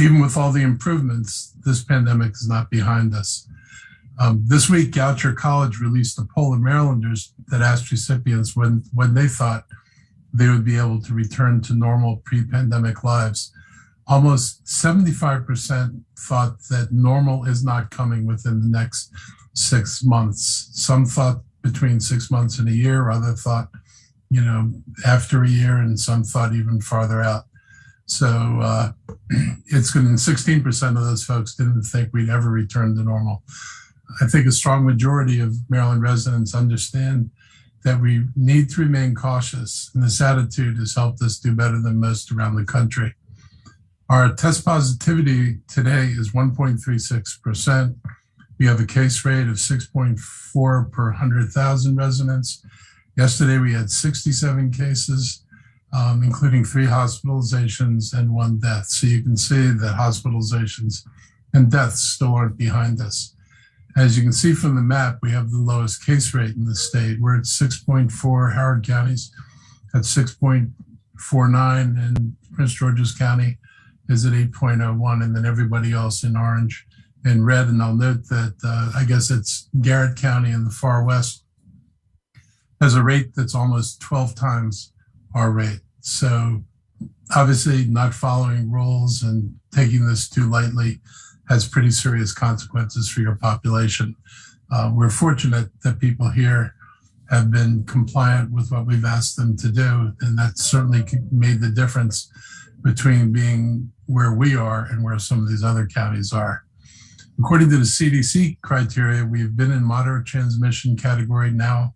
even with all the improvements, this pandemic is not behind us. This week, Goucher College released a poll of Marylanders that asked recipients when they thought they would be able to return to normal pre-pandemic lives. Almost 75% thought that normal is not coming within the next 6 months. Some thought between 6 months and a year, others thought, after a year, and some thought even farther out. So it's good. And 16% of those folks didn't think we'd ever return to normal. I think a strong majority of Maryland residents understand that we need to remain cautious, and this attitude has helped us do better than most around the country. Our test positivity today is 1.36%. We have a case rate of 6.4 per 100,000 residents. Yesterday, we had 67 cases, including 3 hospitalizations and 1 death. So you can see that hospitalizations and deaths still aren't behind us. As you can see from the map, we have the lowest case rate in the state. We're at 6.4, Howard County's at 6.49, and Prince George's County is at 8.01, and then everybody else in orange and red. And I'll note that I guess it's Garrett County in the far west has a rate that's almost 12 times our rate. So obviously not following rules and taking this too lightly has pretty serious consequences for your population. We're fortunate that people here have been compliant with what we've asked them to do, and that certainly made the difference between being where we are and where some of these other counties are. According to the CDC criteria, we've been in moderate transmission category now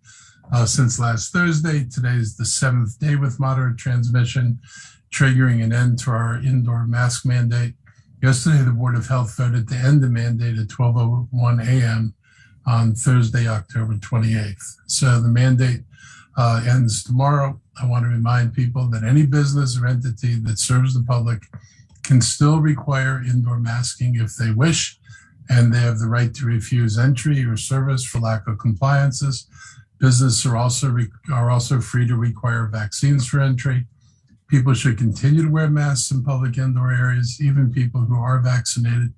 since last Thursday. Today is the 7th day with moderate transmission, triggering an end to our indoor mask mandate. Yesterday, the Board of Health voted to end the mandate at 12:01 a.m. on Thursday, October 28th. So the mandate ends tomorrow. I want to remind people that any business or entity that serves the public can still require indoor masking if they wish, and they have the right to refuse entry or service for lack of compliances. Businesses are also free to require vaccines for entry. People should continue to wear masks in public indoor areas, even people who are vaccinated.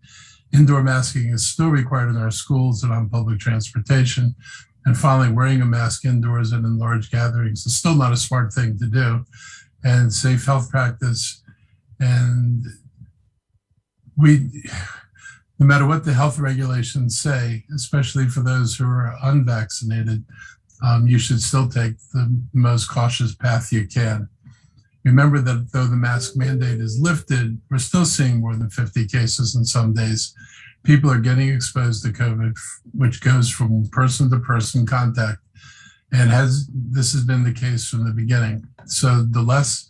Indoor masking is still required in our schools and on public transportation. And finally, wearing a mask indoors and in large gatherings is still not a smart thing to do, and safe health practice. And no matter what the health regulations say, especially for those who are unvaccinated, you should still take the most cautious path you can. Remember that though the mask mandate is lifted, we're still seeing more than 50 cases in some days. People are getting exposed to COVID, which goes from person-to-person contact, and this has been the case from the beginning. So the less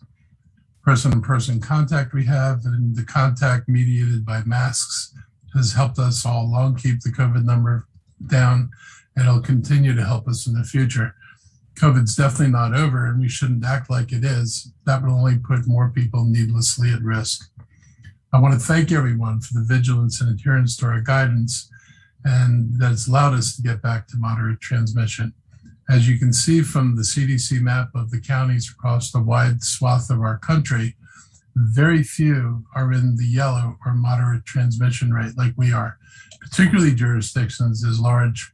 person-to-person contact we have, and the contact mediated by masks has helped us all along keep the COVID number down, and it'll continue to help us in the future. COVID's definitely not over, and we shouldn't act like it is. That will only put more people needlessly at risk. I want to thank everyone for the vigilance and adherence to our guidance, and that's allowed us to get back to moderate transmission. As you can see from the CDC map of the counties across the wide swath of our country, very few are in the yellow or moderate transmission rate like we are, particularly jurisdictions as large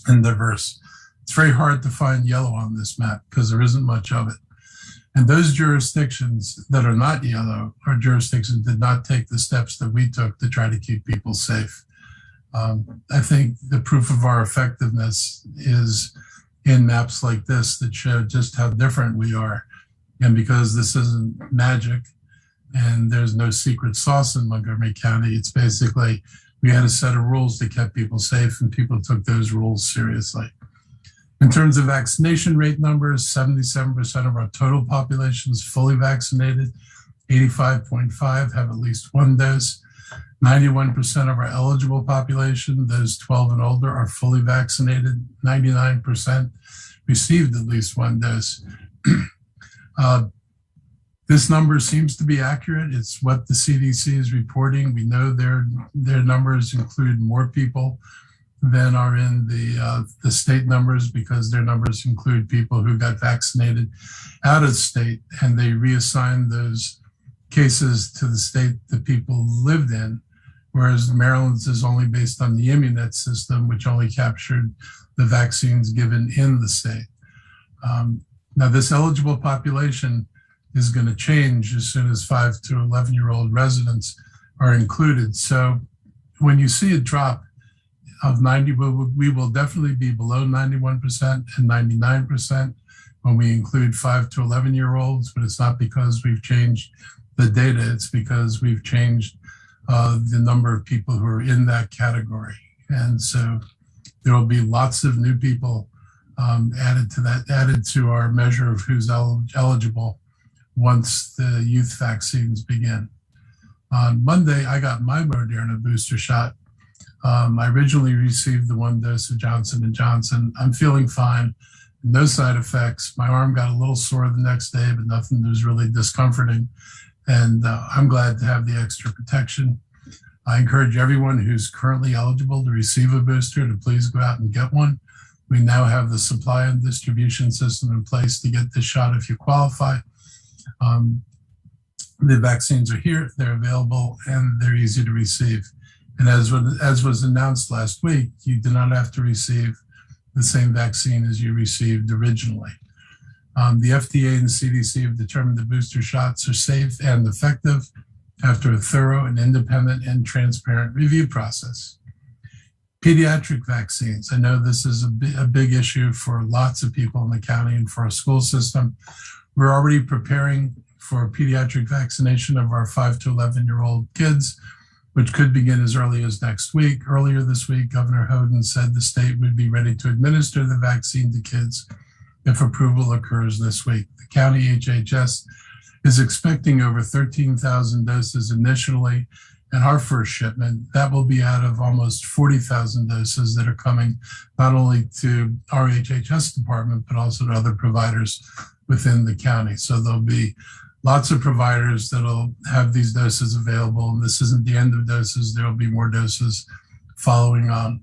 and diverse. It's very hard to find yellow on this map because there isn't much of it. And those jurisdictions that are not yellow are jurisdictions that did not take the steps that we took to try to keep people safe. I think the proof of our effectiveness is in maps like this that show just how different we are. And because this isn't magic and there's no secret sauce in Montgomery County, it's basically we had a set of rules that kept people safe, and people took those rules seriously. In terms of vaccination rate numbers, 77% of our total population is fully vaccinated. 85.5% have at least one dose. 91% of our eligible population, those 12 and older, are fully vaccinated. 99% received at least one dose. This number seems to be accurate. It's what the CDC is reporting. We know their numbers include more people than are in the state numbers, because their numbers include people who got vaccinated out of state, and they reassigned those cases to the state that people lived in, whereas Maryland's is only based on the Immunet system, which only captured the vaccines given in the state. Now, this eligible population is going to change as soon as 5 to 11-year-old residents are included. So when you see a drop of 90, we will definitely be below 91% and 99% when we include 5 to 11-year-olds, but it's not because we've changed the data, it's because we've changed the number of people who are in that category. And so there will be lots of new people added to our measure of who's eligible once the youth vaccines begin. On Monday, I got my Moderna booster shot. I originally received the 1 dose of Johnson & Johnson. I'm feeling fine, no side effects. My arm got a little sore the next day, but nothing that was really discomforting. And I'm glad to have the extra protection. I encourage everyone who's currently eligible to receive a booster to please go out and get one. We now have the supply and distribution system in place to get this shot if you qualify. The vaccines are here, they're available, and they're easy to receive. And as was announced last week, you do not have to receive the same vaccine as you received originally. The FDA and CDC have determined the booster shots are safe and effective after a thorough and independent and transparent review process. Pediatric vaccines. I know this is a big issue for lots of people in the county and for our school system. We're already preparing for pediatric vaccination of our 5 to 11-year-old kids, which could begin as early as next week. Earlier this week, Governor Hogan said the state would be ready to administer the vaccine to kids if approval occurs this week. The county HHS is expecting over 13,000 doses initially, and our first shipment, that will be out of almost 40,000 doses that are coming not only to our HHS department, but also to other providers within the county. So there'll be lots of providers that'll have these doses available, and this isn't the end of doses. There'll be more doses following on.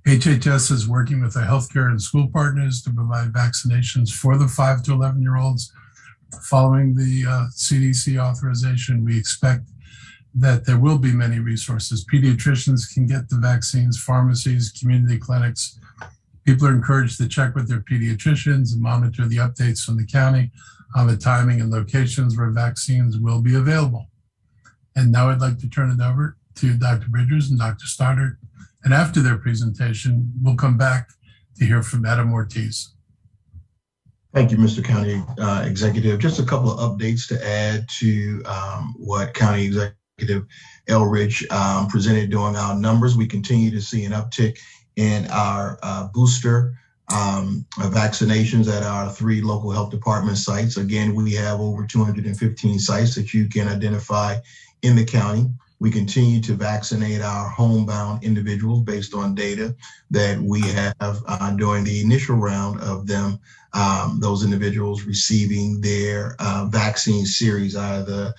HHS is working with our healthcare and school partners to provide vaccinations for the 5 to 11-year-olds. Following the CDC authorization, we expect that there will be many resources. Pediatricians can get the vaccines, pharmacies, community clinics. People are encouraged to check with their pediatricians and monitor the updates from the county on the timing and locations where vaccines will be available. And now I'd like to turn it over to Dr. Bridgers and Dr. Stoddard. And after their presentation, we'll come back to hear from Adam Ortiz. Thank you, Mr. County Executive. Just a couple of updates to add to what County Executive Elrich presented during our numbers. We continue to see an uptick in our booster vaccinations at our 3 local health department sites. Again, we have over 215 sites that you can identify in the county. We continue to vaccinate our homebound individuals based on data that we have during the initial round of them, those individuals receiving their vaccine series, either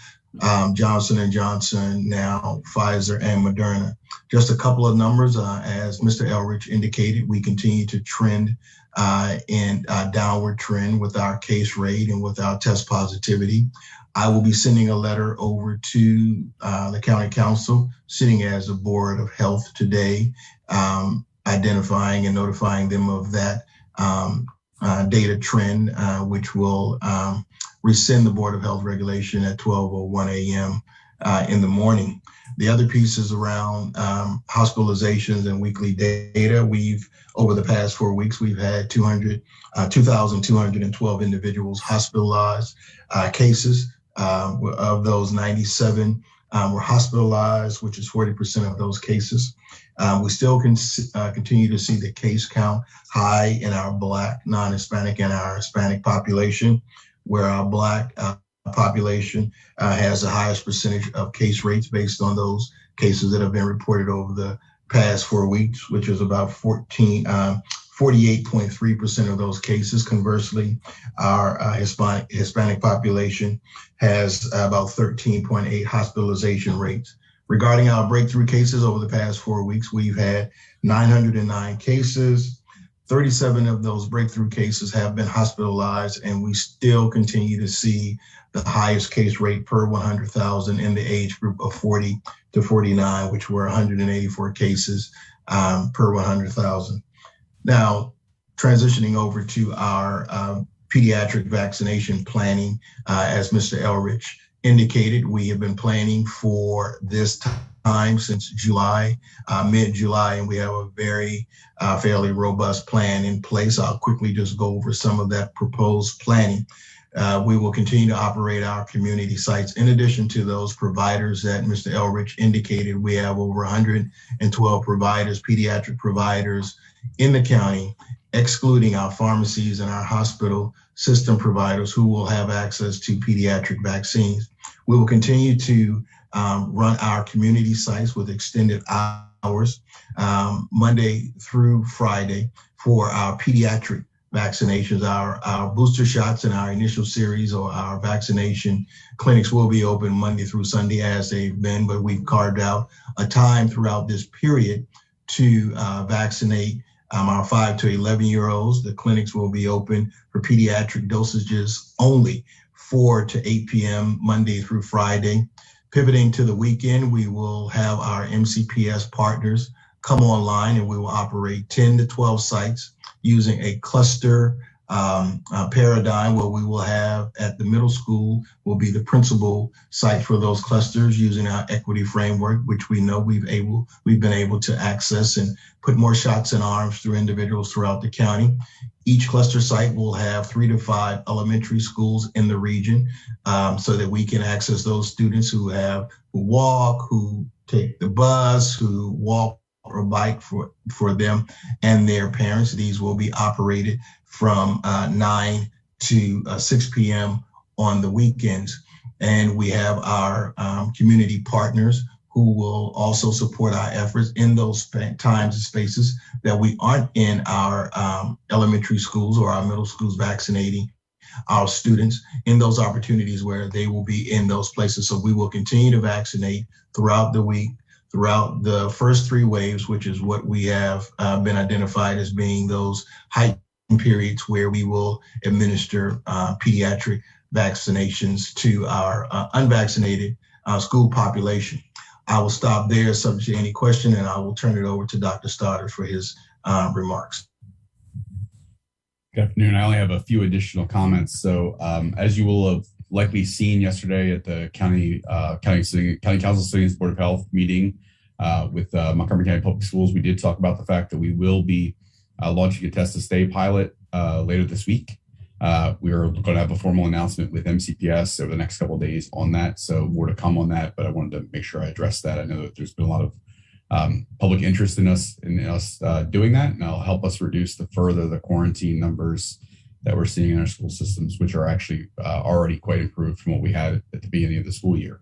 Johnson & Johnson, now Pfizer and Moderna. Just a couple of numbers, as Mr. Elrich indicated, we continue to trend in a downward trend with our case rate and with our test positivity. I will be sending a letter over to the County Council, sitting as a Board of Health today, identifying and notifying them of that data trend, which will rescind the Board of Health regulation at 12:01 a.m. In the morning. The other piece is around hospitalizations and weekly data. Over the past 4 weeks, we've had 2,212 individuals hospitalized cases. Of those, 97 were hospitalized, which is 40% of those cases. We still continue to see the case count high in our Black, non-Hispanic, and our Hispanic population, where our Black population has the highest percentage of case rates based on those cases that have been reported over the past 4 weeks, which is about 48.3% of those cases. Conversely, our Hispanic population has about 13.8 hospitalization rates. Regarding our breakthrough cases over the past 4 weeks, we've had 909 cases. 37 of those breakthrough cases have been hospitalized, and we still continue to see the highest case rate per 100,000 in the age group of 40 to 49, which were 184 cases per 100,000. Now, transitioning over to our pediatric vaccination planning, as Mr. Elrich indicated, we have been planning for this time since July, mid-July, and we have a very fairly robust plan in place. I'll quickly just go over some of that proposed planning. We will continue to operate our community sites. In addition to those providers that Mr. Elrich indicated, we have over 112 providers, pediatric providers in the county, excluding our pharmacies and our hospital system providers who will have access to pediatric vaccines. We will continue to run our community sites with extended hours, Monday through Friday, for our pediatric vaccinations. Our booster shots and our initial series or our vaccination clinics will be open Monday through Sunday as they've been, but we've carved out a time throughout this period to vaccinate our 5 to 11-year-olds. The clinics will be open for pediatric dosages only 4 to 8 p.m. Monday through Friday. Pivoting to the weekend, we will have our MCPS partners come online, and we will operate 10 to 12 sites using a cluster paradigm, where we will have at the middle school will be the principal site for those clusters using our equity framework, which we know we've been able to access and put more shots in arms through individuals throughout the county. Each cluster site will have 3 to 5 elementary schools in the region, so that we can access those students who walk, who take the bus, who walk or bike for them and their parents. These will be operated from 9 to 6 p.m. on the weekends. And we have our community partners who will also support our efforts in those times and spaces that we aren't in our elementary schools or our middle schools vaccinating our students, in those opportunities where they will be in those places. So we will continue to vaccinate throughout the week, throughout the first 3 waves, which is what we have been identified as being those heightened periods where we will administer pediatric vaccinations to our unvaccinated school population. I will stop there, subject to any question, and I will turn it over to Dr. Stoddard for his remarks. Good afternoon. I only have a few additional comments. So as you will have likely seen yesterday at the County Council Citizens Board of Health meeting with Montgomery County Public Schools, we did talk about the fact that we will be launching a test to stay pilot later this week. We are going to have a formal announcement with MCPS over the next couple of days on that. So more to come on that, but I wanted to make sure I addressed that. I know that there's been a lot of public interest in us doing that, and that'll help us reduce the quarantine numbers that we're seeing in our school systems, which are actually already quite improved from what we had at the beginning of the school year.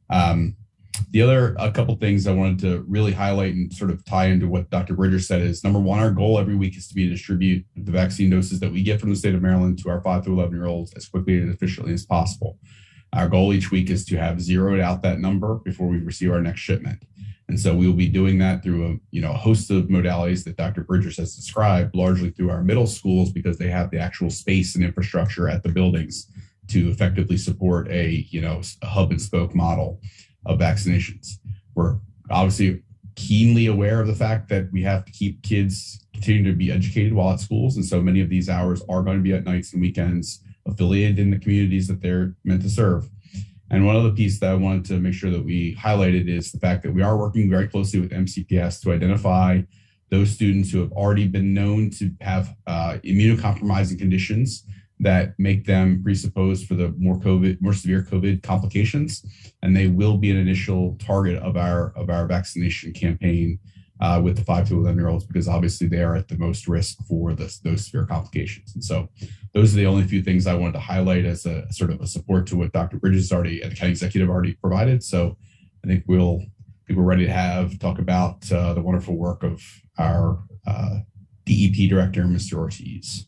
A couple things I wanted to really highlight and sort of tie into what Dr. Bridger said is, number one, our goal every week is to distribute the vaccine doses that we get from the state of Maryland to our 5 to 11-year-olds as quickly and efficiently as possible. Our goal each week is to have zeroed out that number before we receive our next shipment. And so we will be doing that through a host of modalities that Dr. Bridger has described, largely through our middle schools, because they have the actual space and infrastructure at the buildings to effectively support a hub and spoke model of vaccinations. We're obviously keenly aware of the fact that we have to keep kids continuing to be educated while at schools. And so many of these hours are going to be at nights and weekends, affiliated in the communities that they're meant to serve. And one other piece that I wanted to make sure that we highlighted is the fact that we are working very closely with MCPS to identify those students who have already been known to have immunocompromising conditions that make them presupposed for the more severe COVID complications, and they will be an initial target of our vaccination campaign with the 5 to 11-year-olds, because obviously they are at the most risk for those severe complications. And so those are the only few things I wanted to highlight as a sort of a support to what Dr. Bridges and the county executive already provided. So I think we're ready to talk about the wonderful work of our DEP director, Mr. Ortiz.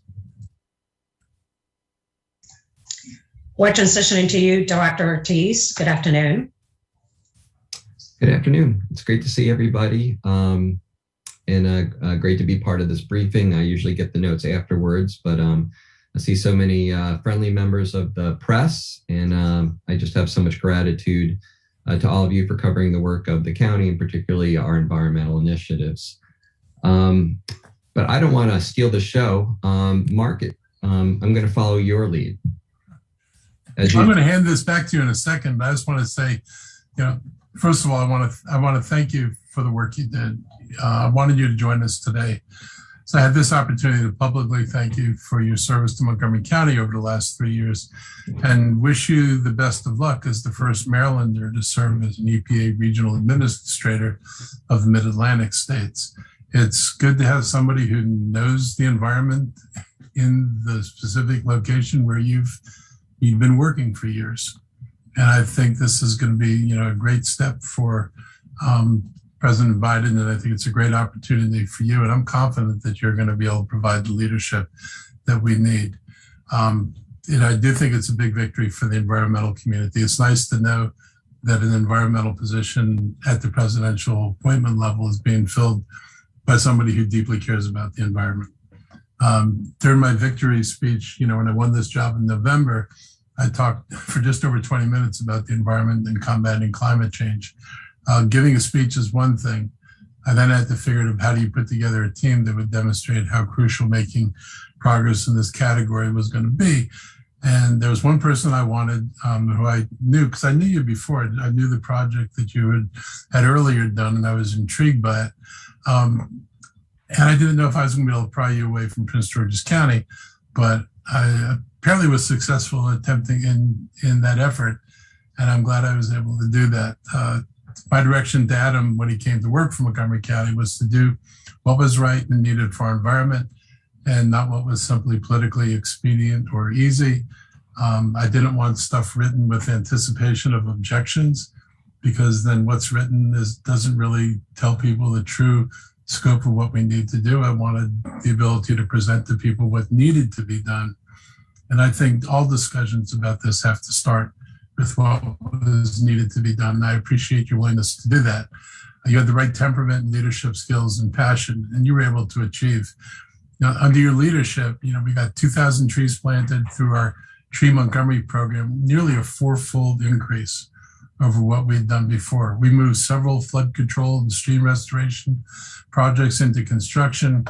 We're transitioning to you, Dr. Ortiz. Good afternoon. Good afternoon. It's great to see everybody. and great to be part of this briefing. I usually get the notes afterwards, but I see so many friendly members of the press, and I just have so much gratitude to all of you for covering the work of the county, and particularly our environmental initiatives. But I don't want to steal the show. Marc, I'm going to follow your lead. I'm going to hand this back to you in a second, but I just want to say, first of all, I want to thank you for the work you did. I wanted you to join us today. So I had this opportunity to publicly thank you for your service to Montgomery County over the last 3 years, and wish you the best of luck as the first Marylander to serve as an EPA regional administrator of the Mid-Atlantic states. It's good to have somebody who knows the environment in the specific location where you've been working for years. And I think this is going to be, a great step for President Biden, and I think it's a great opportunity for you. And I'm confident that you're going to be able to provide the leadership that we need. And I do think it's a big victory for the environmental community. It's nice to know that an environmental position at the presidential appointment level is being filled by somebody who deeply cares about the environment. During my victory speech, when I won this job in November, I talked for just over 20 minutes about the environment and combating climate change. Giving a speech is one thing. I then had to figure out how do you put together a team that would demonstrate how crucial making progress in this category was going to be. And there was one person I wanted who I knew, because I knew you before. I knew the project that you had earlier done, and I was intrigued by it. And I didn't know if I was going to be able to pry you away from Prince George's County, but I apparently was successful in attempting in that effort. And I'm glad I was able to do that. My direction to Adam when he came to work for Montgomery County was to do what was right and needed for our environment, and not what was simply politically expedient or easy. I didn't want stuff written with anticipation of objections, because then what's written doesn't really tell people the true scope of what we need to do. I wanted the ability to present to people what needed to be done. And I think all discussions about this have to start with what was needed to be done. And I appreciate your willingness to do that. You had the right temperament and leadership skills and passion, and you were able to achieve. Under your leadership, we got 2,000 trees planted through our Tree Montgomery program, nearly a fourfold increase over what we had done before. We moved several flood control and stream restoration projects into construction.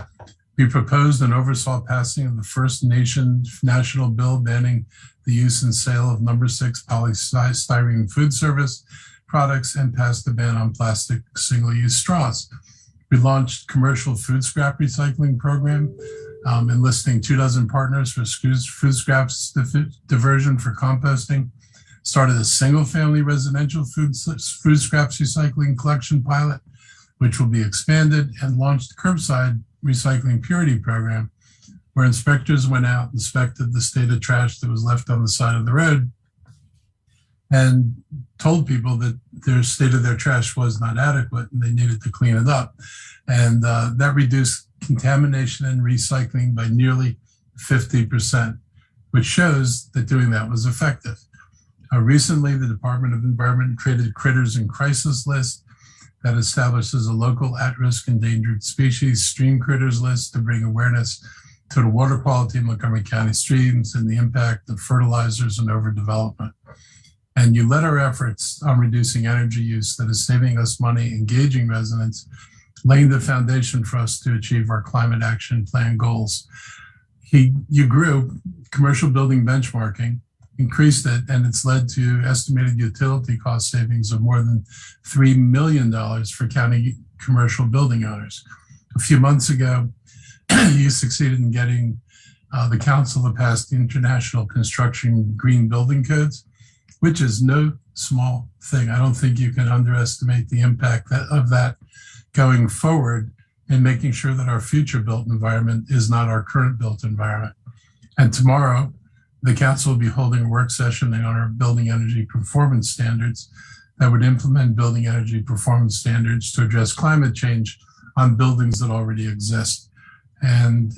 We proposed and oversaw passing of the first national bill banning the use and sale of No. 6 polystyrene food service products, and passed a ban on plastic single-use straws. We launched commercial food scrap recycling program, enlisting 24 partners for food scraps diversion for composting. Started a single-family residential food scraps recycling collection pilot, which will be expanded, and launched curbside recycling purity program, where inspectors went out, inspected the state of trash that was left on the side of the road, and told people that their state of their trash was not adequate and they needed to clean it up. And that reduced contamination and recycling by nearly 50%, which shows that doing that was effective. Recently, the Department of Environment created Critters in Crisis list that establishes a local at-risk endangered species stream critters list to bring awareness to the water quality in Montgomery County streams and the impact of fertilizers and overdevelopment. And you led our efforts on reducing energy use that is saving us money, engaging residents, laying the foundation for us to achieve our climate action plan goals. You grew commercial building benchmarking, increased it, and it's led to estimated utility cost savings of more than $3 million for county commercial building owners. A few months ago, you succeeded in getting the council to pass the International Construction Green Building Codes, which is no small thing. I don't think you can underestimate the impact of that going forward in making sure that our future built environment is not our current built environment. And tomorrow, the council will be holding a work session on our building energy performance standards that would implement building energy performance standards to address climate change on buildings that already exist. And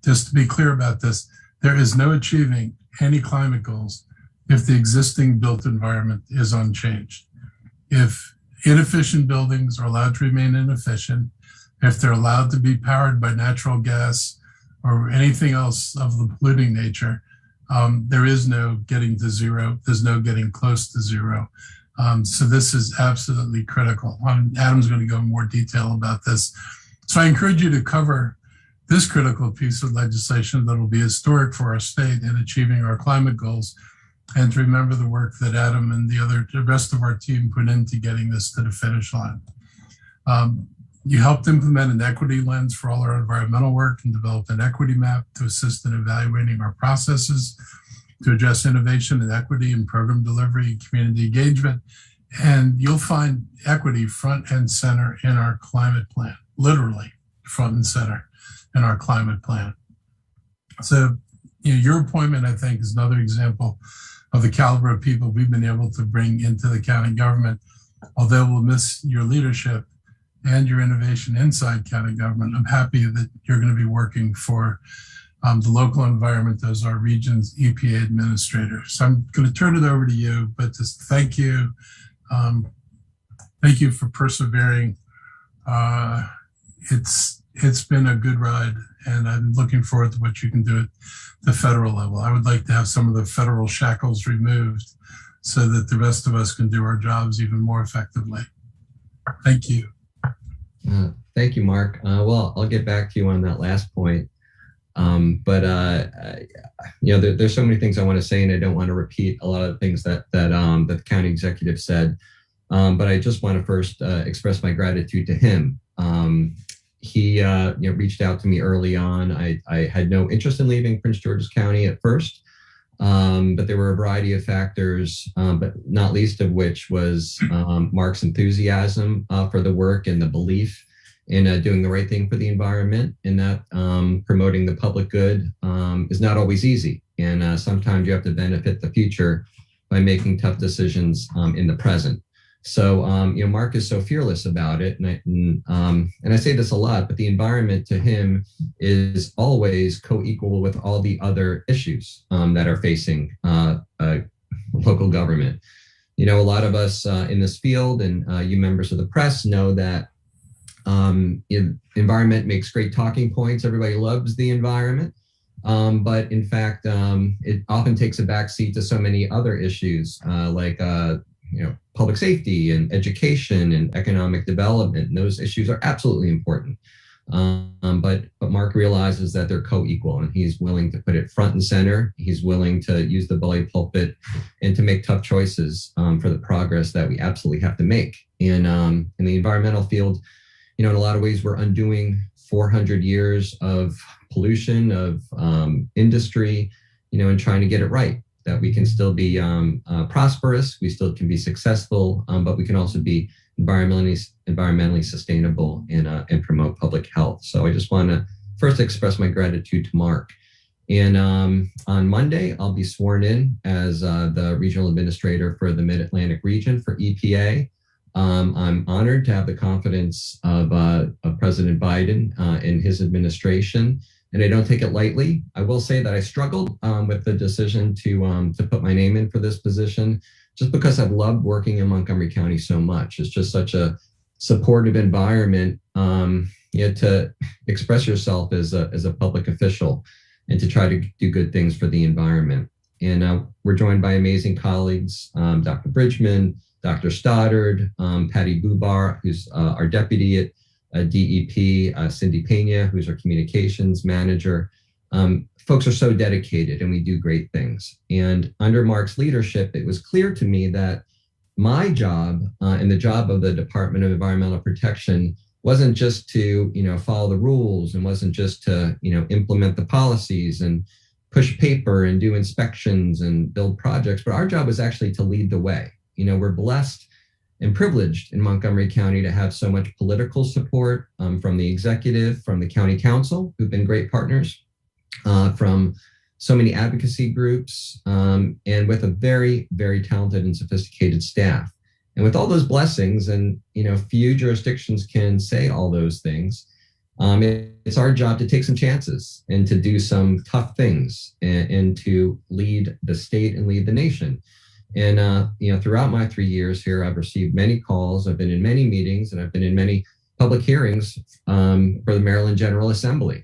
just to be clear about this, there is no achieving any climate goals if the existing built environment is unchanged. If inefficient buildings are allowed to remain inefficient, if they're allowed to be powered by natural gas or anything else of the polluting nature, there is no getting to zero. There's no getting close to zero. So this is absolutely critical. Adam's going to go in more detail about this. So I encourage you to cover this critical piece of legislation that will be historic for our state in achieving our climate goals, and to remember the work that Adam and the rest of our team put into getting this to the finish line. You helped implement an equity lens for all our environmental work and developed an equity map to assist in evaluating our processes to address innovation and equity in program delivery and community engagement. And you'll find equity front and center in our climate plan, literally front and center in our climate plan. So your appointment, I think, is another example of the caliber of people we've been able to bring into the county government. Although we'll miss your leadership and your innovation inside county government, I'm happy that you're going to be working for the local environment as our region's EPA administrator. So I'm going to turn it over to you, but just thank you. Thank you for persevering. It's been a good ride, and I'm looking forward to what you can do at the federal level. I would like to have some of the federal shackles removed so that the rest of us can do our jobs even more effectively. Thank you. Thank you, Mark. Well, I'll get back to you on that last point. There's so many things I want to say, and I don't want to repeat a lot of the things that the county executive said. But I just want to first express my gratitude to him. He reached out to me early on. I had no interest in leaving Prince George's County at first, but there were a variety of factors, but not least of which was Marc's enthusiasm for the work and the belief in doing the right thing for the environment, and that promoting the public good is not always easy. And sometimes you have to benefit the future by making tough decisions in the present. So, Marc is so fearless about it. And I say this a lot, but the environment to him is always co-equal with all the other issues that are facing local government. A lot of us in this field and you members of the press know that environment makes great talking points. Everybody loves the environment. But in fact, it often takes a backseat to so many other issues like public safety and education and economic development. And those issues are absolutely important. But Marc realizes that they're co-equal, and he's willing to put it front and center. He's willing to use the bully pulpit and to make tough choices for the progress that we absolutely have to make. In the environmental field, in a lot of ways, we're undoing 400 years of pollution, of industry, and trying to get it right. That we can still be prosperous, we still can be successful, but we can also be environmentally sustainable and promote public health. So I just want to first express my gratitude to Marc. And on Monday, I'll be sworn in as the regional administrator for the Mid-Atlantic region for EPA. I'm honored to have the confidence of President Biden in his administration, and I don't take it lightly. I will say that I struggled with the decision to put my name in for this position, just because I've loved working in Montgomery County so much. It's just such a supportive environment, to express yourself as a public official and to try to do good things for the environment. And we're joined by amazing colleagues, Dr. Bridgman, Dr. Stoddard, Patty Bubar, who's our deputy at DEP, Cindy Pena, who's our communications manager. Folks are so dedicated, and we do great things. And under Marc's leadership, it was clear to me that my job and the job of the Department of Environmental Protection wasn't just to, follow the rules, and wasn't just to, implement the policies and push paper and do inspections and build projects, but our job was actually to lead the way. We're blessed and privileged in Montgomery County to have so much political support from the executive, from the county council, who've been great partners, from so many advocacy groups, and with a very, very talented and sophisticated staff. And with all those blessings, and few jurisdictions can say all those things, it's our job to take some chances and to do some tough things and to lead the state and lead the nation. And, throughout my 3 years here, I've received many calls. I've been in many meetings, and I've been in many public hearings for the Maryland General Assembly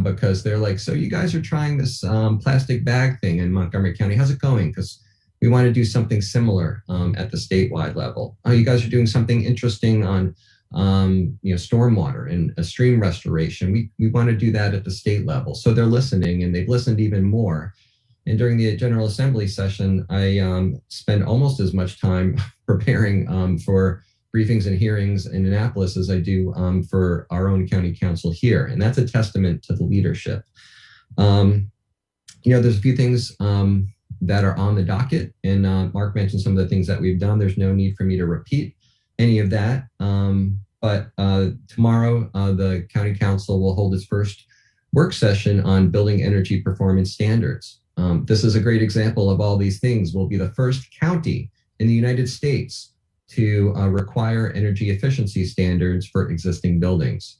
because they're like, so you guys are trying this plastic bag thing in Montgomery County. How's it going? Because we want to do something similar at the statewide level. You guys are doing something interesting on stormwater and stream restoration. We want to do that at the state level. So they're listening, and they've listened even more. And during the General Assembly session, I spend almost as much time preparing for briefings and hearings in Annapolis as I do for our own county council here. And that's a testament to the leadership. There's a few things that are on the docket, and Marc mentioned some of the things that we've done. There's no need for me to repeat any of that. But tomorrow, the county council will hold its first work session on building energy performance standards. This is a great example of all these things. We'll be the first county in the United States to require energy efficiency standards for existing buildings.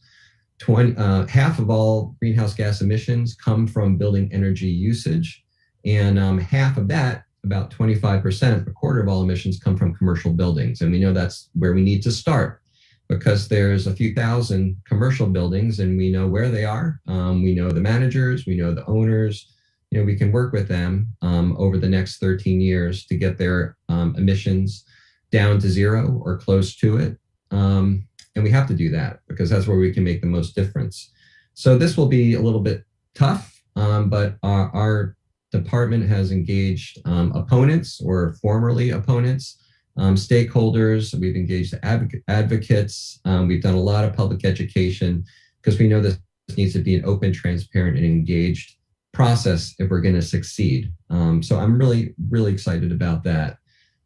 Half of all greenhouse gas emissions come from building energy usage, and half of that, about 25%, a quarter of all emissions, come from commercial buildings. And we know that's where we need to start, because there's a few thousand commercial buildings, and we know where they are. We know the managers, we know the owners. We can work with them over the next 13 years to get their emissions down to zero or close to it. And we have to do that because that's where we can make the most difference. So this will be a little bit tough, but our department has engaged opponents or formerly opponents, stakeholders. We've engaged advocates. We've done a lot of public education because we know this needs to be an open, transparent, and engaged process if we're going to succeed. So I'm really, really excited about that.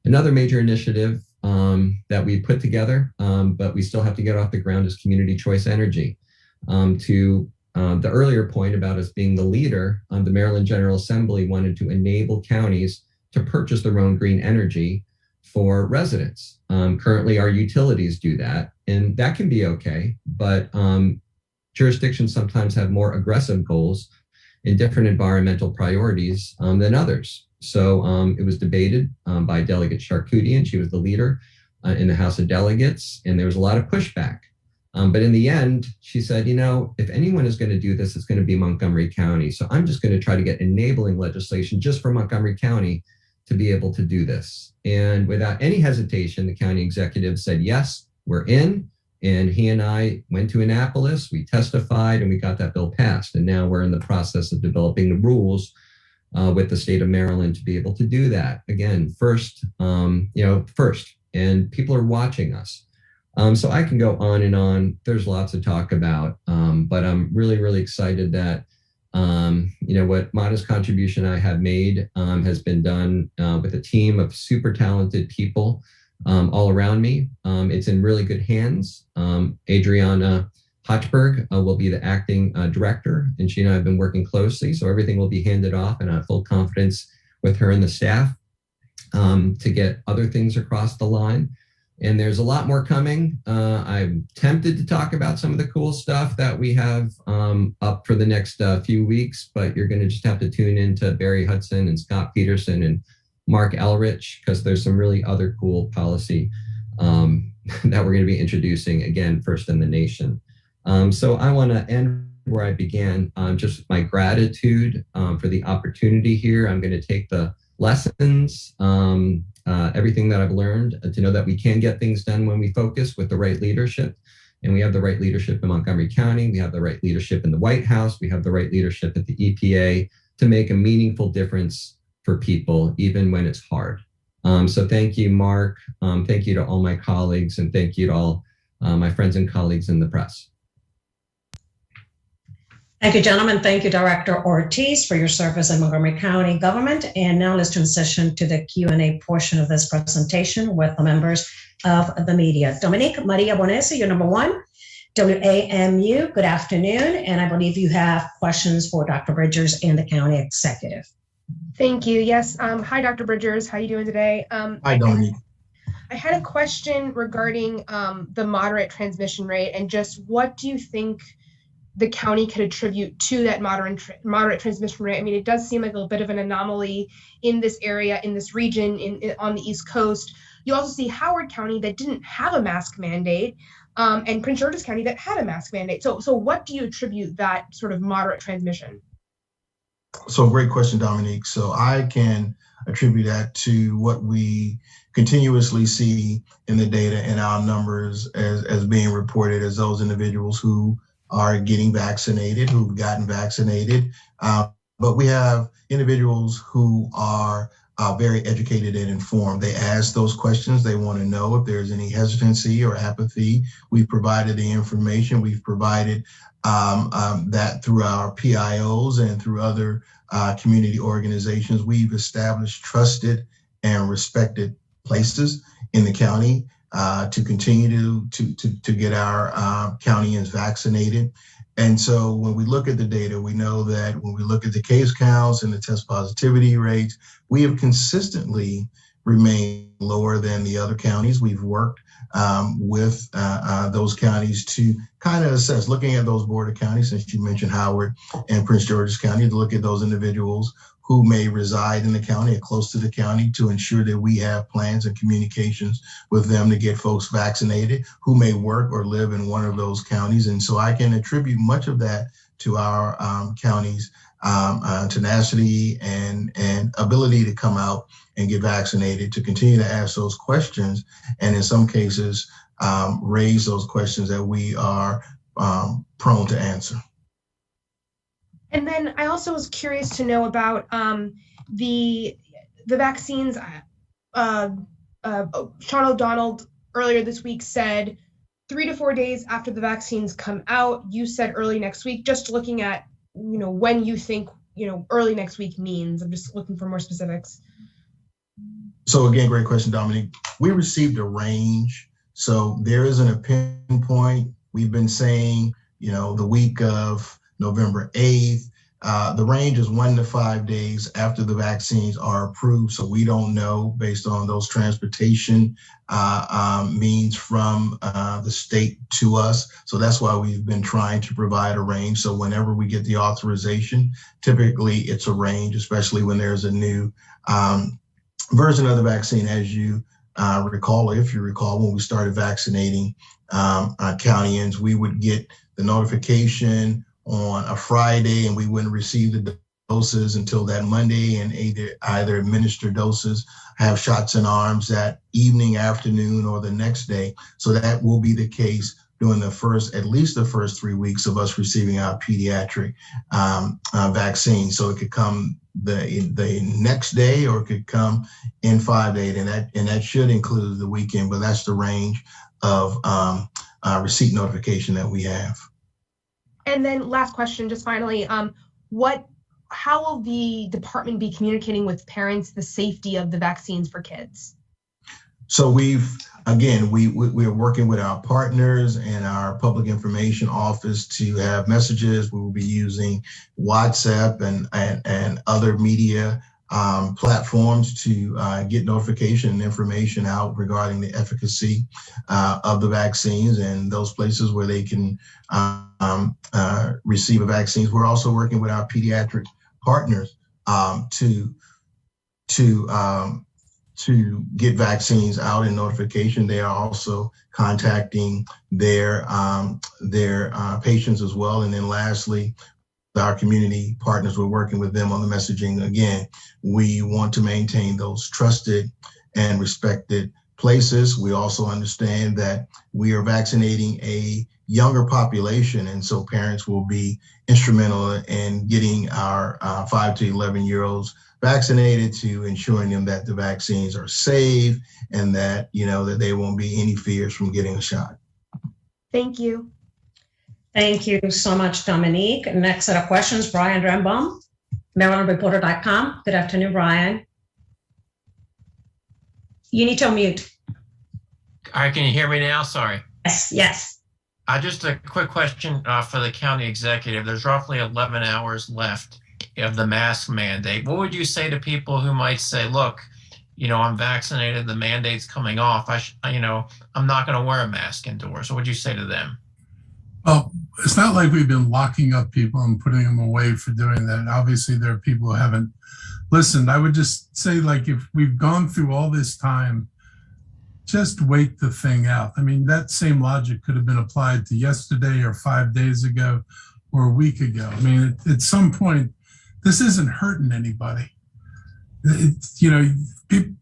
Another major initiative that we put together, but we still have to get off the ground, is community choice energy. To the earlier point about us being the leader, the Maryland General Assembly wanted to enable counties to purchase their own green energy for residents. Currently, our utilities do that, and that can be okay, but jurisdictions sometimes have more aggressive goals in different environmental priorities than others. So it was debated by Delegate Charkoudian. She was the leader in the House of Delegates, and there was a lot of pushback. But in the end, she said, if anyone is going to do this, it's going to be Montgomery County. So I'm just going to try to get enabling legislation just for Montgomery County to be able to do this. And without any hesitation, the county executive said, yes, we're in. And he and I went to Annapolis, we testified, and we got that bill passed. And now we're in the process of developing the rules with the state of Maryland to be able to do that. Again, first, and people are watching us. So I can go on and on. There's lots to talk about, but I'm really, really excited that, what modest contribution I have made has been done with a team of super talented people all around me. It's in really good hands. Adriana Hochberg will be the acting director, and she and I have been working closely, so everything will be handed off, and I have full confidence with her and the staff to get other things across the line. And there's a lot more coming. I'm tempted to talk about some of the cool stuff that we have up for the next few weeks, but you're going to just have to tune into Barry Hudson and Scott Peterson and Marc Elrich, because there's some really other cool policy that we're going to be introducing, again, first in the nation. So I want to end where I began, just my gratitude for the opportunity here. I'm going to take the lessons, everything that I've learned, to know that we can get things done when we focus with the right leadership. And we have the right leadership in Montgomery County. We have the right leadership in the White House. We have the right leadership at the EPA to make a meaningful difference for people, even when it's hard. So thank you, Marc. Thank you to all my colleagues, and thank you to all my friends and colleagues in the press. Thank you, gentlemen. Thank you, Director Ortiz, for your service in Montgomery County government. And now let's transition to the Q&A portion of this presentation with the members of the media. Dominique Maria Bonesi, you're number one. WAMU, good afternoon. And I believe you have questions for Dr. Bridgers and the county executive. Thank you. Yes. Hi, Dr. Bridgers. How are you doing today? Hi, Dominique. I had a question regarding the moderate transmission rate, and just what do you think the county could attribute to that moderate transmission rate? I mean, it does seem like a bit of an anomaly in this area, in this region, on the East Coast. You also see Howard County that didn't have a mask mandate, and Prince George's County that had a mask mandate. So what do you attribute that sort of moderate transmission? So great question, Dominique. So I can attribute that to what we continuously see in the data and our numbers as being reported as those individuals who are getting vaccinated, who've gotten vaccinated. But we have individuals who are very educated and informed. They ask those questions. They want to know if there's any hesitancy or apathy. We've provided the information. We've provided that through our PIOs and through other community organizations. We've established trusted and respected places in the county to continue to get our countyans vaccinated. And so when we look at the data, we know that when we look at the case counts and the test positivity rates, we have consistently remained lower than the other counties. We've worked with those counties to kind of assess, looking at those border counties, since you mentioned Howard and Prince George's County, to look at those individuals who may reside in the county or close to the county to ensure that we have plans and communications with them to get folks vaccinated who may work or live in one of those counties. And so I can attribute much of that to our county's tenacity and ability to come out and get vaccinated, to continue to ask those questions, and in some cases, raise those questions that we are prone to answer. And then I also was curious to know about the vaccines. Sean O'Donnell earlier this week said 3 to 4 days after the vaccines come out. You said early next week. Just looking at when you think early next week means. I'm just looking for more specifics. So again, great question, Dominique. We received a range, so there isn't a pinpoint. We've been saying the week of November 8th. The range is 1 to 5 days after the vaccines are approved. So we don't know based on those transportation means from the state to us. So that's why we've been trying to provide a range. So whenever we get the authorization, typically it's a range, especially when there's a new version of the vaccine. As you recall, if you recall, when we started vaccinating countyans, we would get the notification on a Friday, and we wouldn't receive the doses until that Monday, and either administer doses, have shots in arms that evening, afternoon, or the next day. So that will be the case during at least the first 3 weeks of us receiving our pediatric vaccine. So it could come the next day, or it could come in 5 days, and that should include the weekend. But that's the range of receipt notification that we have. And then last question, just finally, how will the department be communicating with parents the safety of the vaccines for kids? So we're working with our partners and our public information office to have messages. We will be using WhatsApp and other media platforms to get notification and information out regarding the efficacy of the vaccines and those places where they can receive a vaccine. We're also working with our pediatric partners to get vaccines out in notification. They are also contacting their patients as well. And then lastly, our community partners, we're working with them on the messaging. Again, we want to maintain those trusted and respected places. We also understand that we are vaccinating a younger population, and so parents will be instrumental in getting our 5 to 11-year-olds vaccinated, to ensuring them that the vaccines are safe and that that there won't be any fears from getting a shot. Thank you. Thank you so much, Dominique. Next set of questions, Brian Rembom, MarylandReporter.com. Good afternoon, Brian. You need to unmute. All right, can you hear me now? Sorry. Yes. Just a quick question for the county executive. There's roughly 11 hours left of the mask mandate. What would you say to people who might say, look, I'm vaccinated, the mandate's coming off, I'm not going to wear a mask indoors? What would you say to them? Well, it's not like we've been locking up people and putting them away for doing that. Obviously, there are people who haven't listened. I would just say, if we've gone through all this time just wait the thing out. I mean, that same logic could have been applied to yesterday or 5 days ago or a week ago. I mean, at some point, this isn't hurting anybody.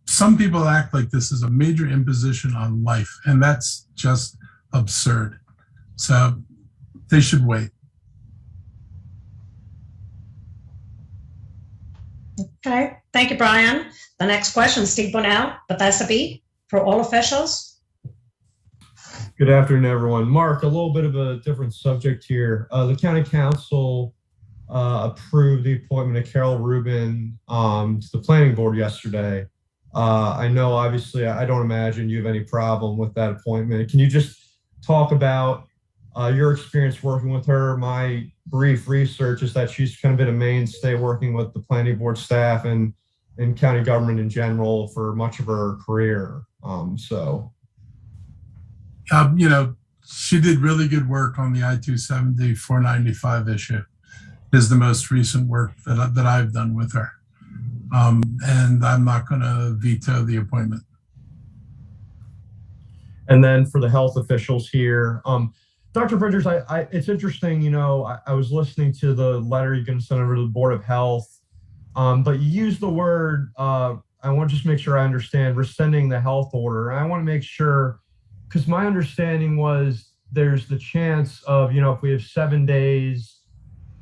Some people act like this is a major imposition on life, and that's just absurd. So they should wait. Okay, thank you, Brian. The next question, Steve Bunnell, Bethesda B, for all officials. Good afternoon, everyone. Marc, a little bit of a different subject here. The County Council approved the appointment of Carol Rubin to the Planning Board yesterday. I know, obviously, I don't imagine you have any problem with that appointment. Can you just talk about your experience working with her? My brief research is that she's kind of been a mainstay working with the Planning Board staff and county government in general for much of her career. She did really good work on the I-270 495 issue. Is the most recent work that I've done with her. And I'm not going to veto the appointment. And then for the health officials here, Dr. Bridgers, it's interesting, I was listening to the letter you're going to send over to the Board of Health, but you used the word, I want to just make sure I understand, rescinding the health order. And I want to make sure, because my understanding was there's the chance of, if we have 7 days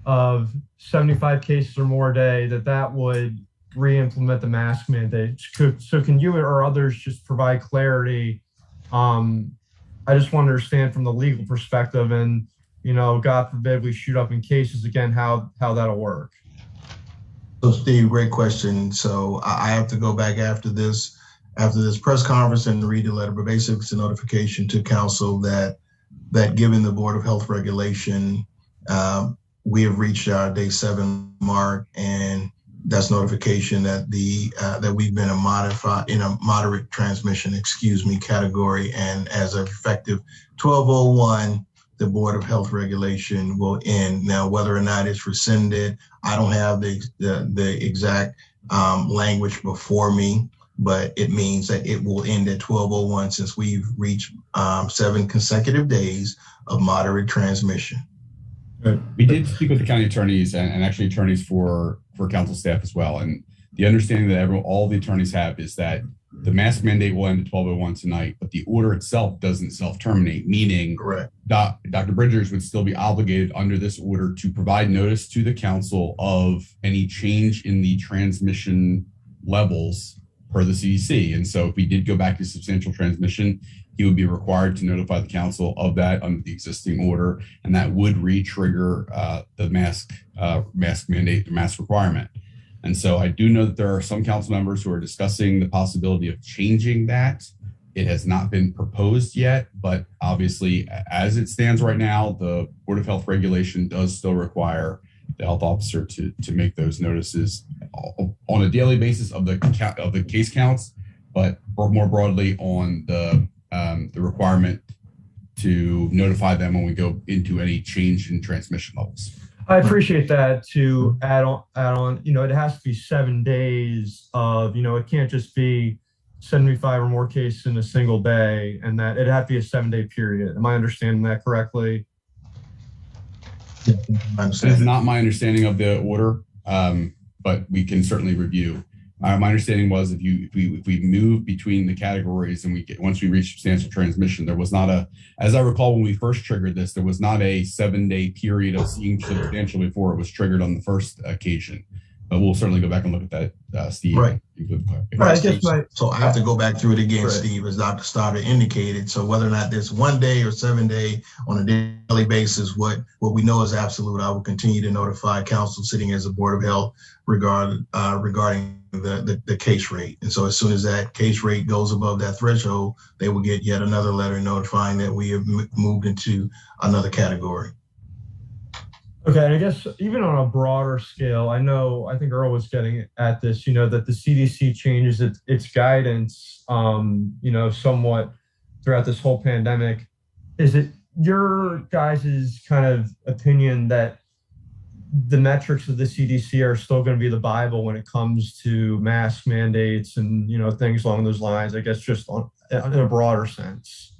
of 75 cases or more a day, that would re-implement the mask mandate. So can you or others just provide clarity? I just want to understand from the legal perspective and, God forbid we shoot up in cases again, how that'll work. So Steve, great question. So I have to go back after this press conference and read the letter, but basically it's a notification to council that given the Board of Health regulation, we have reached our day 7 mark, and that's notification that that we've been in a moderate transmission, category, and as of effective 12/01, the Board of Health regulation will end. Now, whether or not it's rescinded, I don't have the exact language before me, but it means that it will end at 12/01 since we've reached 7 consecutive days of moderate transmission. We did speak with the county attorneys and actually attorneys for council staff as well. And the understanding that all the attorneys have is that the mask mandate will end at 12/01 tonight, but the order itself doesn't self-terminate, meaning correct. Dr. Bridgers would still be obligated under this order to provide notice to the council of any change in the transmission levels per the CDC. And so if we did go back to substantial transmission, he would be required to notify the council of that under the existing order, and that would re-trigger the mask mandate, the mask requirement. And so I do know that there are some council members who are discussing the possibility of changing that. It has not been proposed yet, but obviously, as it stands right now, the Board of Health regulation does still require the health officer to make those notices on a daily basis of the case counts, but more broadly on the requirement to notify them when we go into any change in transmission levels. I appreciate that. To add on, it has to be 7 days of, it can't just be 75 or more cases in a single day, and that it has to be a 7-day period. Am I understanding that correctly? That is not my understanding of the order, but we can certainly review. My understanding was if we move between the categories and once we reach substantial transmission, there was not as I recall when we first triggered this, there was not a 7-day period of seeing substantial before it was triggered on the first occasion. But we'll certainly go back and look at that, Steve. Right. Right. So I have to go back through it again, right. Steve, as Dr. Stoddard indicated. So whether or not there's 1 day or 7 day on a daily basis, what we know is absolute. I will continue to notify council sitting as a Board of Health regarding the case rate. And so as soon as that case rate goes above that threshold, they will get yet another letter notifying that we have moved into another category. Okay, and I guess even on a broader scale, I think Earl was getting at this, that the CDC changes its guidance, somewhat throughout this whole pandemic. Is it your guys' kind of opinion that the metrics of the CDC are still going to be the Bible when it comes to mask mandates and, things along those lines? I guess just in a broader sense?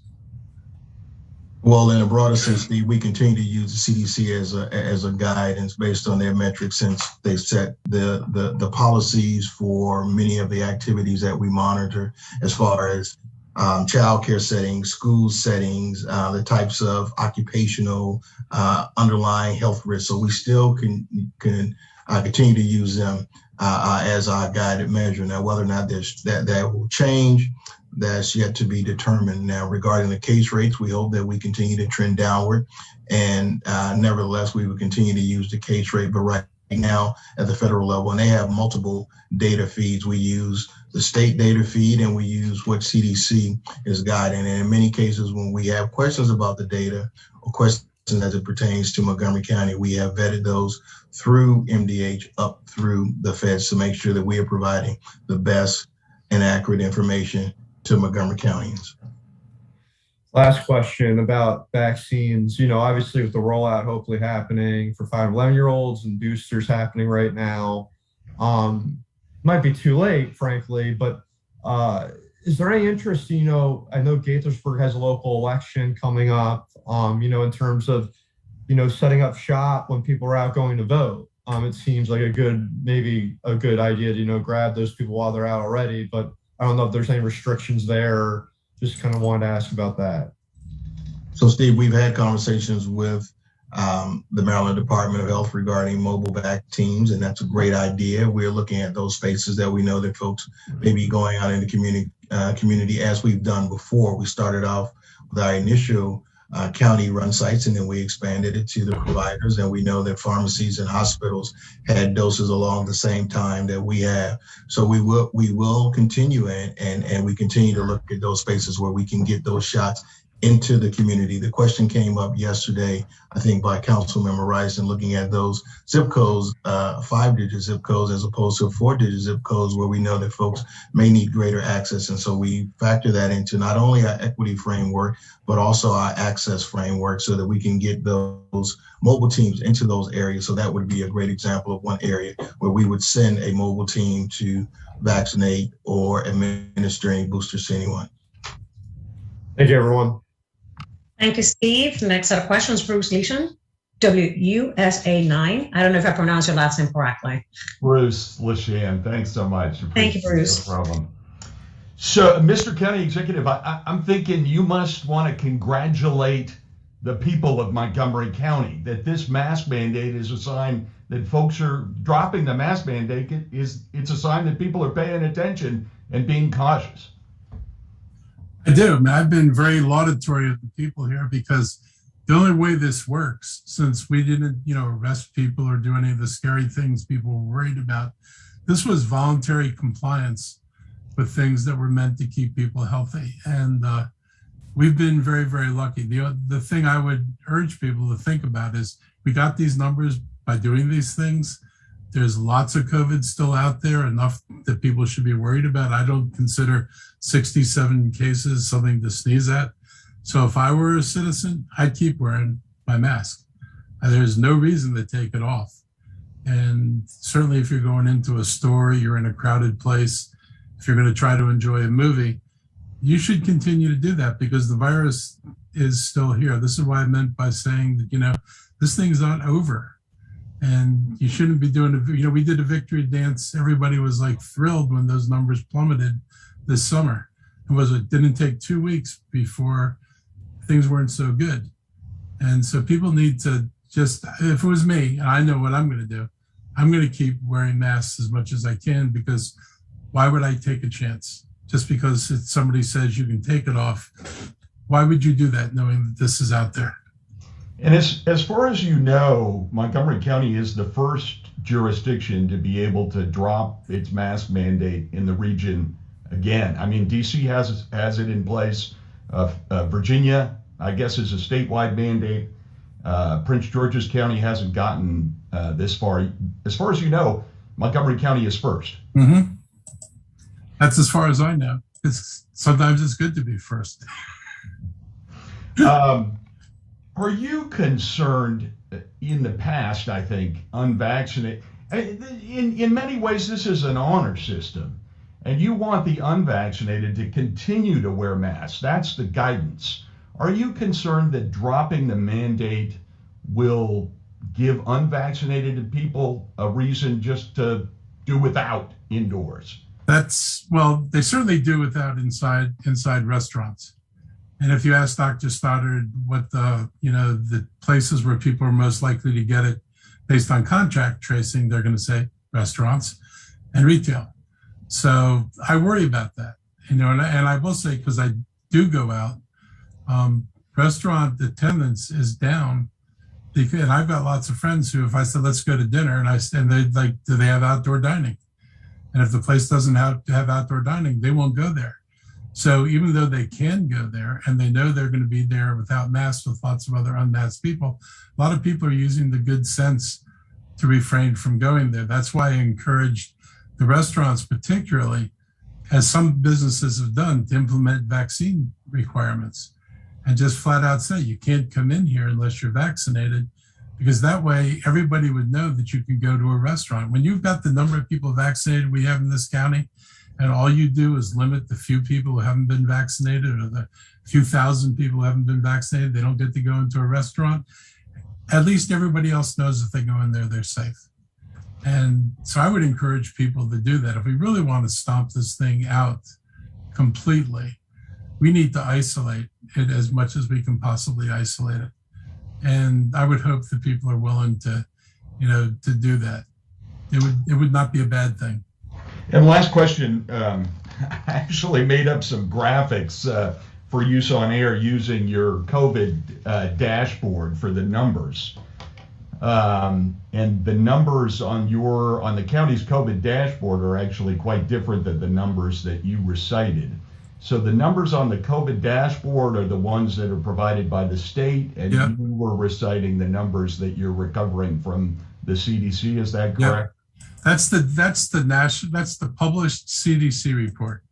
Well, in a broader sense, Steve, we continue to use the CDC as a guidance based on their metrics, since they set the policies for many of the activities that we monitor, as far as childcare settings, school settings, the types of occupational underlying health risks. So we still can continue to use them as our guided measure. Now, whether or not that will change, that's yet to be determined. Now, regarding the case rates, we hope that we continue to trend downward, and nevertheless, we will continue to use the case rate. But right now, at the federal level, and they have multiple data feeds, we use the state data feed, and we use what CDC is guiding. And in many cases, when we have questions about the data or questions as it pertains to Montgomery County, we have vetted those through MDH up through the feds to make sure that we are providing the best and accurate information to Montgomery Countyans. Last question about vaccines. Obviously with the rollout hopefully happening for 5 and 11-year-olds and boosters happening right now, might be too late, frankly, but is there any interest, I know Gaithersburg has a local election coming up, in terms of, setting up shop when people are out going to vote. It seems like maybe a good idea to, grab those people while they're out already, but I don't know if there's any restrictions there. Just kind of wanted to ask about that. So, Steve, we've had conversations with the Maryland Department of Health regarding mobile vac teams, and that's a great idea. We're looking at those spaces that we know that folks may be going out in the community as we've done before. We started off with our initial county-run sites, and then we expanded it to the providers. And we know that pharmacies and hospitals had doses along the same time that we have. So we will continue and we continue to look at those spaces where we can get those shots into the community. The question came up yesterday, I think, by Councilmember Rice, and looking at those zip codes, 5-digit zip codes as opposed to 4-digit zip codes, where we know that folks may need greater access. And so we factor that into not only our equity framework, but also our access framework, so that we can get those mobile teams into those areas. So that would be a great example of one area where we would send a mobile team to vaccinate or administer any boosters to anyone. Thank you, everyone. Thank you, Steve. Next set of questions, Bruce Leishon, WUSA 9. I don't know if I pronounced your last name correctly. Bruce Leishon, thanks so much. Thank you, Bruce. No problem. So, Mr. County Executive, I'm thinking you must want to congratulate the people of Montgomery County that this mask mandate is a sign that folks are dropping the mask mandate. It's a sign that people are paying attention and being cautious. I do. I mean, I've been very laudatory of the people here, because the only way this works, since we didn't, arrest people or do any of the scary things people were worried about, this was voluntary compliance with things that were meant to keep people healthy. And we've been very, very lucky. The thing I would urge people to think about is we got these numbers by doing these things. There's lots of COVID still out there, enough that people should be worried about. I don't consider 67 cases something to sneeze at. So if I were a citizen, I'd keep wearing my mask. There's no reason to take it off. And certainly if you're going into a store, you're in a crowded place, if you're going to try to enjoy a movie, you should continue to do that, because the virus is still here. This is what I meant by saying that, this thing's not over. And you shouldn't be doing it. We did a victory dance. Everybody was like thrilled when those numbers plummeted this summer. It didn't take 2 weeks before things weren't so good. And so people need to just, if it was me, and I know what I'm going to do, I'm going to keep wearing masks as much as I can, because why would I take a chance? Just because somebody says you can take it off, why would you do that knowing that this is out there? And as far as you know, Montgomery County is the first jurisdiction to be able to drop its mask mandate in the region again. I mean, DC has it in place. Virginia, I guess, is a statewide mandate. Prince George's County hasn't gotten this far. As far as you know, Montgomery County is first. Mm-hmm. That's as far as I know. Sometimes it's good to be first. Are you concerned in the past, I think, unvaccinated? In many ways, this is an honor system. and you want the unvaccinated to continue to wear masks. That's the guidance. Are you concerned that dropping the mandate will give unvaccinated people a reason just to do without indoors? Well, they certainly do without inside restaurants. And if you ask Dr. Stoddard what the places where people are most likely to get it based on contact tracing, they're going to say restaurants and retail. So I worry about that, and I will say, because I do go out, restaurant attendance is down. And I've got lots of friends who, if I said, let's go to dinner, and they're like, do they have outdoor dining? And if the place doesn't have outdoor dining, they won't go there. So even though they can go there and they know they're going to be there without masks with lots of other unmasked people, a lot of people are using the good sense to refrain from going there. That's why I encouraged the restaurants, particularly, as some businesses have done, to implement vaccine requirements and just flat out say, you can't come in here unless you're vaccinated, because that way everybody would know that you can go to a restaurant. When you've got the number of people vaccinated we have in this county, and all you do is limit the few people who haven't been vaccinated, or the few thousand people who haven't been vaccinated, they don't get to go into a restaurant, at least everybody else knows if they go in there, they're safe. And so I would encourage people to do that. If we really want to stomp this thing out completely, we need to isolate it as much as we can possibly isolate it. And I would hope that people are willing to do that. It would not be a bad thing. And last question, I actually made up some graphics for use on air using your COVID dashboard for the numbers. And the numbers on the county's COVID dashboard are actually quite different than the numbers that you recited. So the numbers on the COVID dashboard are the ones that are provided by the state, and you were reciting the numbers that you're recovering from the CDC. Is that correct? That's the published CDC report.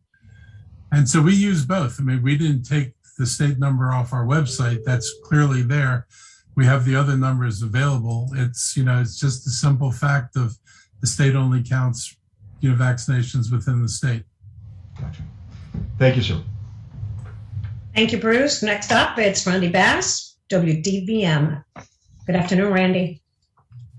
And so we use both. I mean, we didn't take the state number off our website. That's clearly there. We have the other numbers available. It's just the simple fact of the state only counts, vaccinations within the state. Gotcha. Thank you, sir. Thank you, Bruce. Next up, it's Randy Bass, WDVM. Good afternoon, Randy.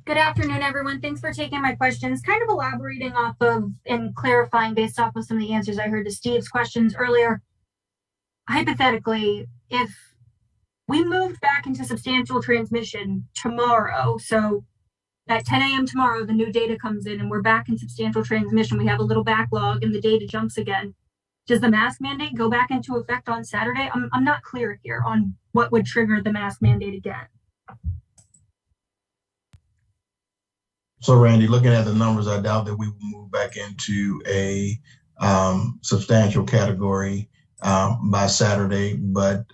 Good afternoon, everyone. Thanks for taking my questions. Kind of elaborating off of and clarifying based off of some of the answers I heard to Steve's questions earlier. Hypothetically, if we moved back into substantial transmission tomorrow, so at 10 a.m. tomorrow, the new data comes in and we're back in substantial transmission, we have a little backlog and the data jumps again. Does the mask mandate go back into effect on Saturday? I'm not clear here on what would trigger the mask mandate again. So, Randy, looking at the numbers, I doubt that we will move back into a substantial category by Saturday. But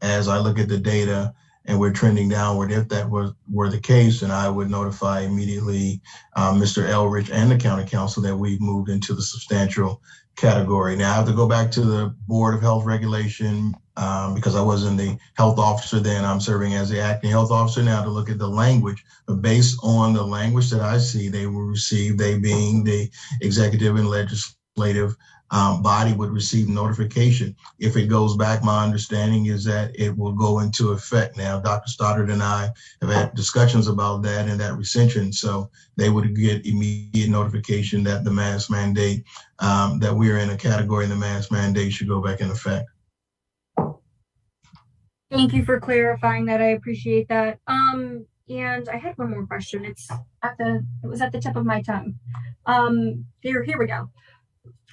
as I look at the data and we're trending downward, if that were the case, then I would notify immediately Mr. Elrich and the county council that we've moved into the substantial category. Now I have to go back to the Board of Health Regulation because I wasn't the health officer then. I'm serving as the acting health officer now to look at the language. But based on the language that I see, they will receive, they being the executive and legislative body, would receive notification. If it goes back, my understanding is that it will go into effect. Now, Dr. Stoddard and I have had discussions about that and that recension. So they would get immediate notification that the mask mandate, that we're in a category and the mask mandate should go back in effect. Thank you for clarifying that. I appreciate that. And I had one more question. It was at the tip of my tongue. Here we go.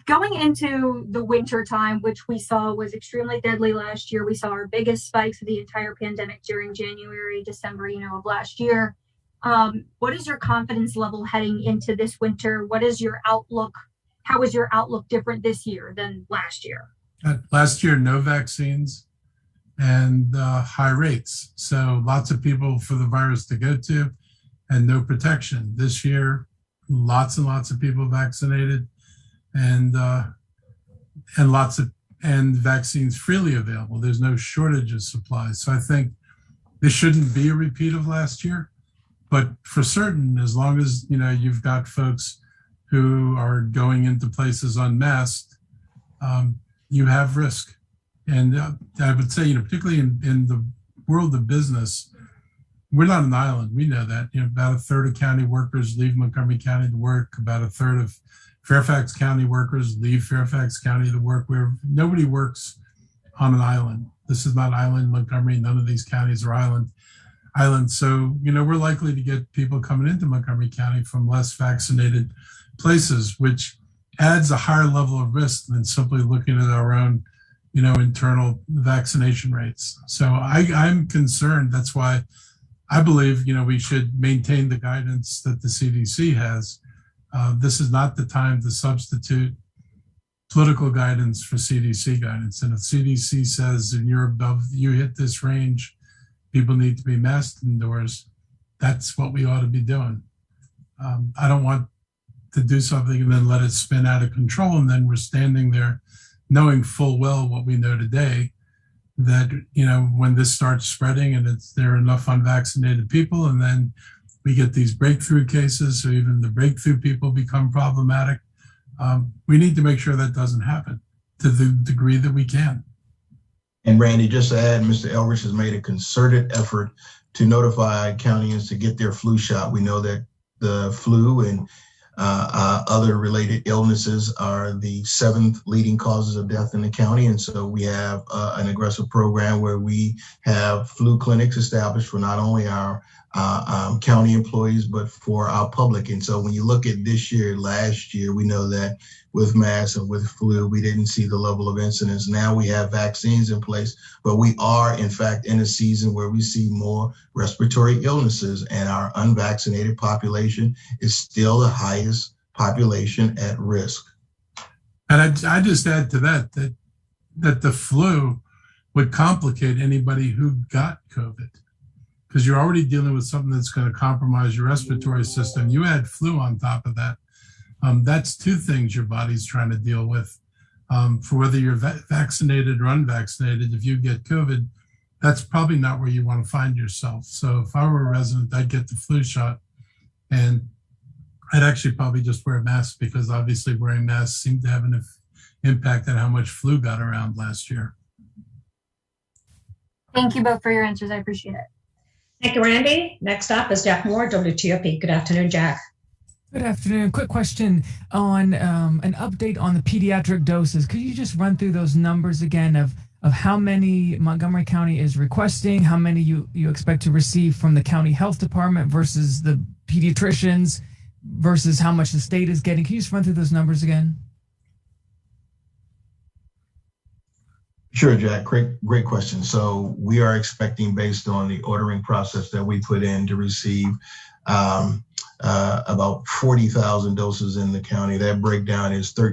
Going into the winter time, which we saw was extremely deadly last year, we saw our biggest spikes of the entire pandemic during January, December, of last year. What is your confidence level heading into this winter? What is your outlook? How is your outlook different this year than last year? Last year, no vaccines and high rates. So lots of people for the virus to go to and no protection. This year, lots and lots of people vaccinated and vaccines freely available. There's no shortage of supplies. So I think this shouldn't be a repeat of last year, but for certain, as long as, you've got folks who are going into places unmasked, you have risk. And I would say, particularly in the world of business, we're not an island. We know that. About a third of county workers leave Montgomery County to work. About a third of Fairfax County workers leave Fairfax County to work. Where nobody works on an island. This is not island Montgomery. None of these counties are islands. So, we're likely to get people coming into Montgomery County from less vaccinated places, which adds a higher level of risk than simply looking at our own, internal vaccination rates. So I'm concerned. That's why I believe, we should maintain the guidance that the CDC has. This is not the time to substitute political guidance for CDC guidance. And if CDC says, and you hit this range, people need to be masked indoors, that's what we ought to be doing. I don't want to do something and then let it spin out of control. And then we're standing there knowing full well what we know today, that, when this starts spreading and there are enough unvaccinated people, and then we get these breakthrough cases, or even the breakthrough people become problematic. We need to make sure that doesn't happen to the degree that we can. And Randy, just to add, Mr. Elrich has made a concerted effort to notify counties to get their flu shot. We know that the flu and other related illnesses are the 7th leading causes of death in the county. And so we have an aggressive program where we have flu clinics established for not only our county employees, but for our public. And so when you look at this year, last year, we know that with masks and with flu, we didn't see the level of incidence. Now we have vaccines in place, but we are in fact in a season where we see more respiratory illnesses, and our unvaccinated population is still the highest population at risk. And I just add to that the flu would complicate anybody who got COVID, because you're already dealing with something that's going to compromise your respiratory system. You add flu on top of that. That's two things your body's trying to deal with. For whether you're vaccinated or unvaccinated, if you get COVID, that's probably not where you want to find yourself. So if I were a resident, I'd get the flu shot, and I'd actually probably just wear a mask, because obviously wearing masks seemed to have an impact on how much flu got around last year. Thank you both for your answers. I appreciate it. Thank you, Randy. Next up is Jack Moore, WTOP. Good afternoon, Jack. Good afternoon. Quick question on an update on the pediatric doses. Could you just run through those numbers again of how many Montgomery County is requesting, how many you expect to receive from the county health department versus the pediatricians versus how much the state is getting? Can you just run through those numbers again? Sure, Jack. Great question. So we are expecting, based on the ordering process that we put in, to receive about 40,000 doses in the county. That breakdown is